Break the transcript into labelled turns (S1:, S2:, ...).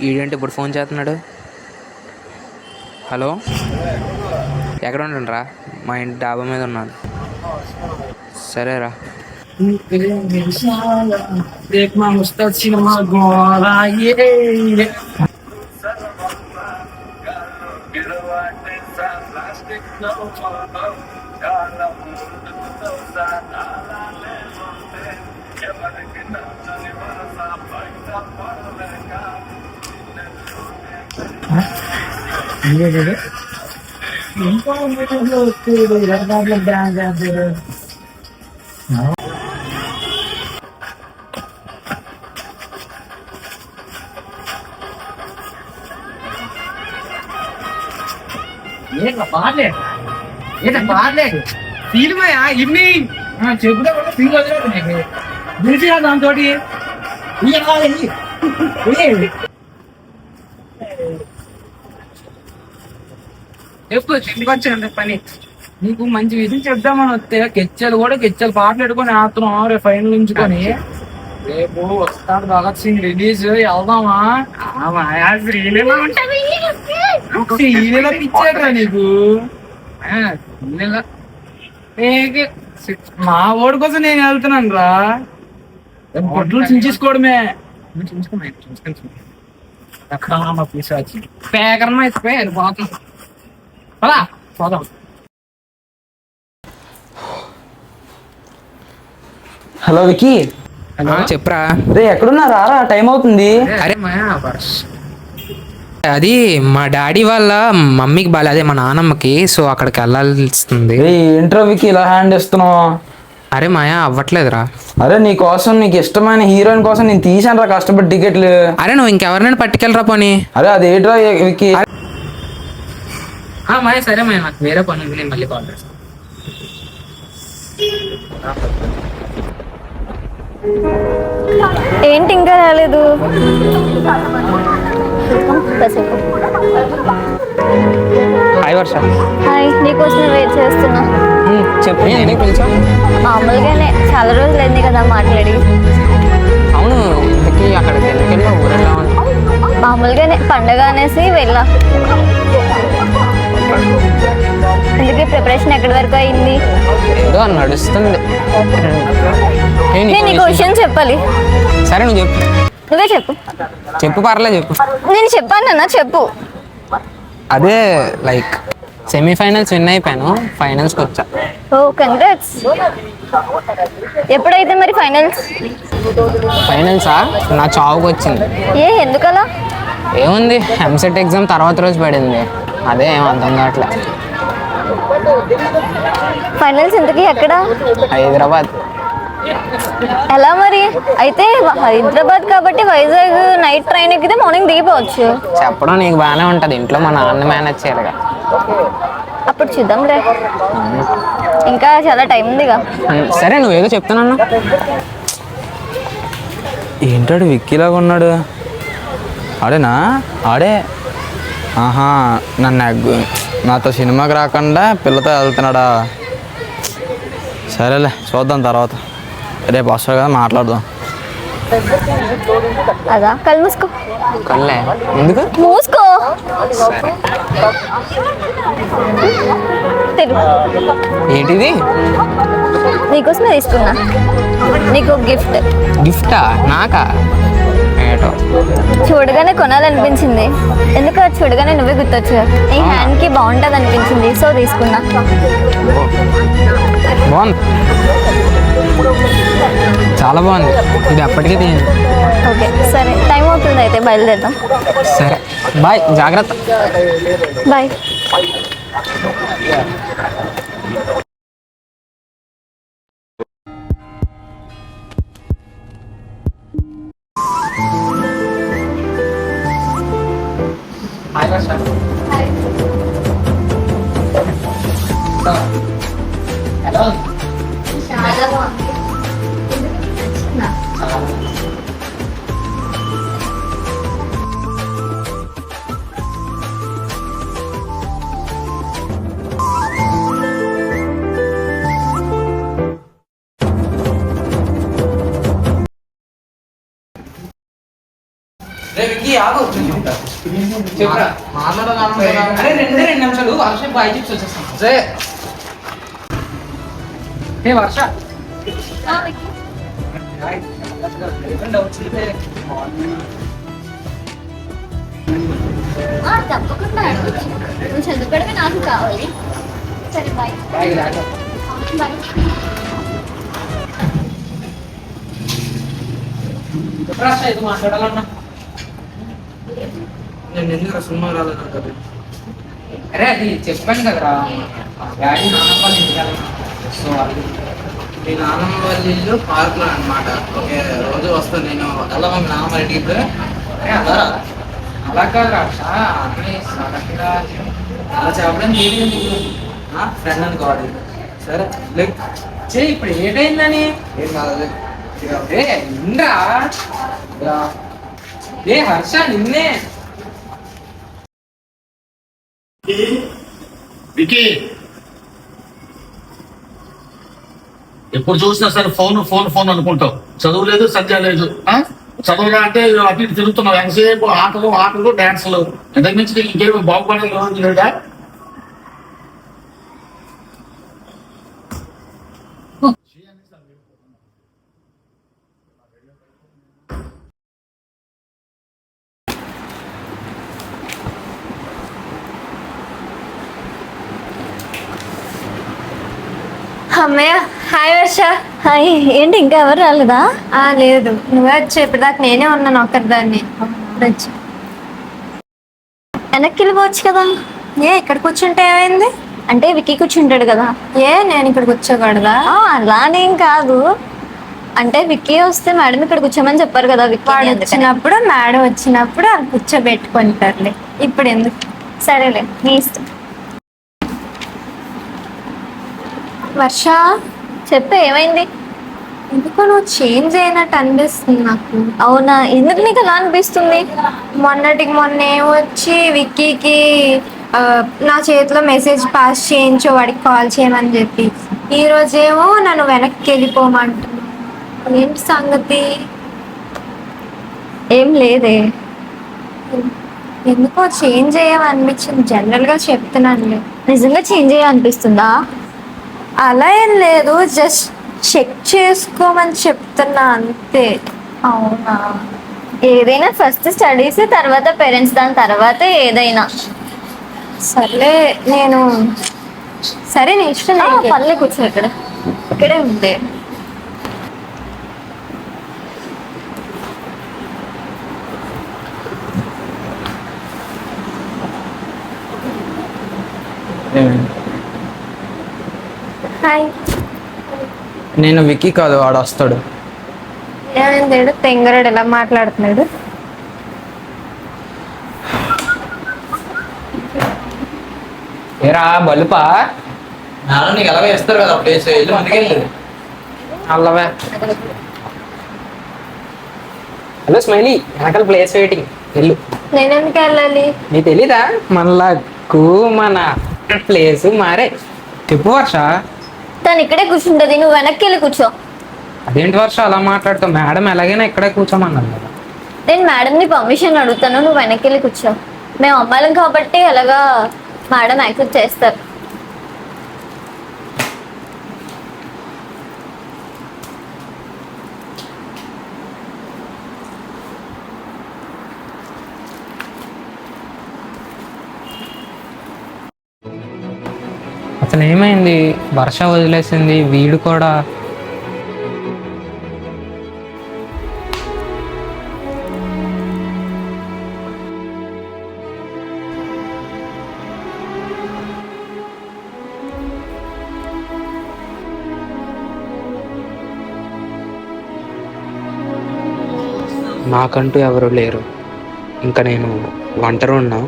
S1: ఈడేంటి ఇప్పుడు ఫోన్ చేస్తున్నాడు? హలో, ఎక్కడ ఉండండిరా? మా ఇంటి డాబా మీద ఉన్నాను. సరేరా.
S2: బాగలేదు ఫీల్మయా ఈవినింగ్ చెబుతా కూడా ఫీల్ వదిలేదు నీకు తెలిసినా దాంతో ఎప్పుడు చెప్పుకొచ్చాను పని నీకు మంచి విషయం చెప్దామని వస్తే కెచ్చలు కూడా కెచ్చలు పాటలు పెట్టుకొని ఆడుతున్నాం రేపు ఫైనల్ ఉంచుకొని రేపు వస్తాడు భగత్ సింగ్ రిలీజ్ వెళ్దామా పిచ్చారా నీకు మా ఓడి కోసం నేను వెళ్తున్నాను రా బొడ్లు చించేసుకోవడమే పేకరమ అయిపోయారు పోతాం అలా పోదాం.
S3: హలో వికీ,
S1: చెప్పరా?
S3: రే ఎక్కడున్నా రారా, టైం అవుతుంది.
S1: అరే అది మా డాడీ వాళ్ళ మమ్మీకి బాగా, అదే మా నాన్నమ్మకి, సో అక్కడికి వెళ్ళాల్సింది.
S3: ఏంట్రా వికీ ఇలా హ్యాండ్ ఇస్తున్నావు?
S1: అరే మాయా అవ్వట్లేదురా.
S3: అరే నీ కోసం, నీకు ఇష్టమైన హీరోయిన్ కోసం నేను తీసాను రా కష్టపడి టికెట్లు.
S1: అరే నువ్వు ఇంకెవరినైనా పట్టుకెళ్ళరా పోనీ.
S3: అరే అదేంట్రా వికీ?
S2: మాయ సరే మాయ, నాకు వేరే పని ఉంది, నేను మళ్ళీ కాల్ చేస్తాను.
S4: ఏంటి ఇంకా రాలేదు?
S1: హాయ్ వర్ష.
S4: హాయ్, నీకోసమే వెయిట్ చేస్తున్నా.
S1: చెప్పు, నేనే కొంచెం
S4: మామూలుగానే చాలా రోజులు అయింది కదా మాట్లాడి.
S1: అవును, ఇంతకీ అక్కడికి ఎందుకెళ్ళా? ఊరెళ్ళా?
S4: మామూలుగానే పండగ అనేసి వెళ్ళా. ఇందుకే ప్రిపరేషన్ ఎక్కడి వరకు అయింది?
S1: ఏదో నడుస్తుంది.
S4: నేను నీకు విషయం చెప్పాలి.
S1: సరే నువ్వు చెప్పు.
S4: నువ్వే చెప్పు.
S1: చెప్పు, పర్లేదు చెప్పు.
S4: నేను చెప్పానన్నా, చెప్పు.
S1: అదే లైక్ సెమీఫైనల్స్ విన్ అయిపోయాను, ఫైనల్స్కి వచ్చా.
S4: ఓ కంగ్రాట్స్. ఎప్పుడైతే మరి ఫైనల్స్?
S1: ఫైనల్సా? నా చావుకు వచ్చింది.
S4: ఎందుకలా?
S1: ఏముంది, ఎంసెట్ ఎగ్జామ్ తర్వాత రోజు పడింది, అదే ఏం అర్థం కావట్లే.
S4: ఫైనల్స్ ఇంతకీ ఎక్కడ?
S1: హైదరాబాద్.
S4: ఎలా మరి? అయితే హైదరాబాద్ కాబట్టి వైజాగ్ నైట్ ట్రైన్ ఎక్కితే మార్నింగ్ దిగిపోవచ్చు.
S1: చెప్పడం నీకు బాగానే ఉంటుంది, ఇంట్లో మా నాన్న మేనేజ్ చేయాలిగా.
S4: అప్పుడు చూద్దాంలే, ఇంకా చాలా టైం ఉందిగా.
S1: సరే నువ్వేదో చెప్తున్నాను.
S3: ఏంటాడు విక్కీలాగా ఉన్నాడు? ఆడేనా? ఆడే. ఆహా, నాతో సినిమాకి రాకుండా పిల్లతో వెళ్తున్నాడా? సరేలే, చూద్దాం తర్వాత, రేపు వస్తాడు కదా మాట్లాడదాం.
S4: అదా, కళ్ళు మూసుకో.
S1: కళ్ళే ఎందుకు?
S4: మూసుకో.
S1: ఏంటిది?
S4: నీకోసమే తీసుకున్నా, నీకు గిఫ్ట్.
S1: గిఫ్టా? నాకా? ఏటో
S4: చూడగానే కొనాలనిపించింది, ఎందుకు చూడగానే నువ్వే గుర్తొచ్చు. నీ హ్యాండ్కి బాగుంటుంది అనిపించింది, సో తీసుకున్నా.
S1: బాగుంది, చాలా బాగుంది. ఇది అప్పటికే తీయండి.
S4: ఓకే సరే, టైం అవుతుంది, అయితే బయలుదేరదాం.
S1: సరే బాయ్, జాగ్రత్త.
S4: బాయ్.
S3: వికీ ఆగు
S2: చెప్పురా.
S3: అరే 2 నిమిషాలు వర్ష బాయ్ చెప్పి వచ్చేస్తాం.
S2: ఏ వర్ష
S4: తప్పకుండా అడగచ్చు. నువ్వు చదువుకోవడమే నాకు కావాలి. సరే బాయ్. బాయ్.
S2: ఇది మాట్లాడాలన్నా.
S3: నేను ఎందుకు సినిమా రాలేదు.
S2: అరే అది చెప్పాను కదరా, డాడీ నాన్నమ్మ వాళ్ళ ఇంటికి వెళ్ళాలి. సో అది
S3: మీ నాన్నమ్మ వాళ్ళ ఇల్లు పార్క్లో అనమాట. ఓకే, రోజు వస్తాను నేను. అలా మీ నాన్నమ్మ ఇంటికి ఇప్పుడు
S2: అలా అలా కాదు రాక్ష, అన్నీ సడన్గా
S3: అలా చెప్పడం తెలియదు. ఫ్రెండ్ అనుకోవాలి. సరే లైక్
S2: చెయ్యి. ఇప్పుడు ఏటైందని
S3: ఏం కాదు.
S2: ఏ ఇంద్రా ఏ హర్ష నిన్నే
S5: వికీ, ఎప్పుడు చూసినా సరే ఫోన్ ఫోన్ ఫోన్ అనుకుంటావు. చదువు లేదు, సంధ్య లేదు. చదువురా అంటే అటు ఇటు తిరుగుతున్నావు. ఎంతసేపు ఆటలు ఆటలు డాన్సులు. ఇంతకు మించి నీకు ఇంకేమి బాగుపడే రోజు లేదా?
S4: అమ్మయ్య. హాయ్ వర్ష. హాయ్. ఏంటి ఇంకా ఎవరు రాలేదా? లేదు, నువ్వే వచ్చి ఇప్పటిదాకా నేనే ఉన్నాను ఒక్కరిదాన్ని. వచ్చి వెనక్కి వెళ్ళిపోవచ్చు కదా. ఏ ఇక్కడ కూర్చుంటే ఏమైంది? అంటే విక్కీ కూర్చుంటాడు కదా. ఏ నేను ఇక్కడ కూర్చోకూడదా? అలానేం కాదు, అంటే విక్కీ వస్తే మేడం ఇక్కడ కూర్చోమని చెప్పారు కదా. విక్కీ వచ్చినప్పుడు మేడం వచ్చినప్పుడు అది కూర్చోబెట్టుకుంటారులే. ఇప్పుడు ఎందుకు? సరేలే, నీ ఇష్టం. వర్ష చెప్పు, ఏమైంది? ఎందుకు నువ్వు చేంజ్ అయినట్టు అనిపిస్తుంది నాకు. అవునా, ఎందుకు నీకు అలా అనిపిస్తుంది? మొన్నటికి మొన్న వచ్చి విక్కీకి నా చేతిలో మెసేజ్ పాస్ చేయించు, వాడికి కాల్ చేయమని చెప్పి, ఈ రోజేమో నన్ను వెనక్కి వెళ్ళిపోమంటున్నాను. ఏంటి సంగతి? ఏం లేదే. ఎందుకో చేంజ్ అయ్యామనిపించింది. జనరల్గా చెప్తున్నాను. నిజంగా చేంజ్ అయ్యాలనిపిస్తుందా? అలా ఏం లేదు, జస్ట్ చెక్ చేసుకోమని చెప్తున్నా అంతే. అవునా? ఏదైనా ఫస్ట్ స్టడీస్, తర్వాత పేరెంట్స్, దాని తర్వాత ఏదైనా. సర్లే, నేను సరే నీ ఇష్టం. పల్లె కూర్చో, ఇక్కడే ఉంటే. హాయ్.
S3: నేను విక్కీ కాదు, వాడు వస్తాడు.
S4: ఏమైంది? తెంగరాడు ఎలా మాట్లాడుతున్నాడు?
S2: ఏరా బలుపా,
S3: నాన్న నీకు ఎలాగో ఇస్తారు కదా ప్లేస్, వెళ్ళి ముందుకెళ్ళి.
S2: అల్లవే. హలో స్మైలీ, వెనకాల ప్లేస్ వెయిటింగ్, వెళ్ళు.
S4: నేనెందుకు వెళ్ళాలి?
S2: నీకు తెలీదా మనకు మన ప్లేస్ మారే? చెప్పు వర్ష.
S4: తను ఇక్కడే కూర్చుంటది, నువ్వు వెనక్కి వెళ్ళి కూర్చో.
S2: అదేంటి వర్ష అలా మాట్లాడుతావు? మేడం ఎలాగైనా ఇక్కడే కూర్చోమన్నాను కదా.
S4: నేను మేడంని పర్మిషన్ అడుగుతాను, నువ్వు వెనక్కి వెళ్ళి కూర్చో. మేము అమ్మాయిలం కాబట్టి అలాగా మేడం యాక్సెప్ట్ చేస్తారు.
S2: అసలు ఏమైంది? వర్ష వదిలేసింది, వీడు కూడా. నాకంటూ ఎవరు లేరు, ఇంకా నేను ఒంటరి ఉన్నా.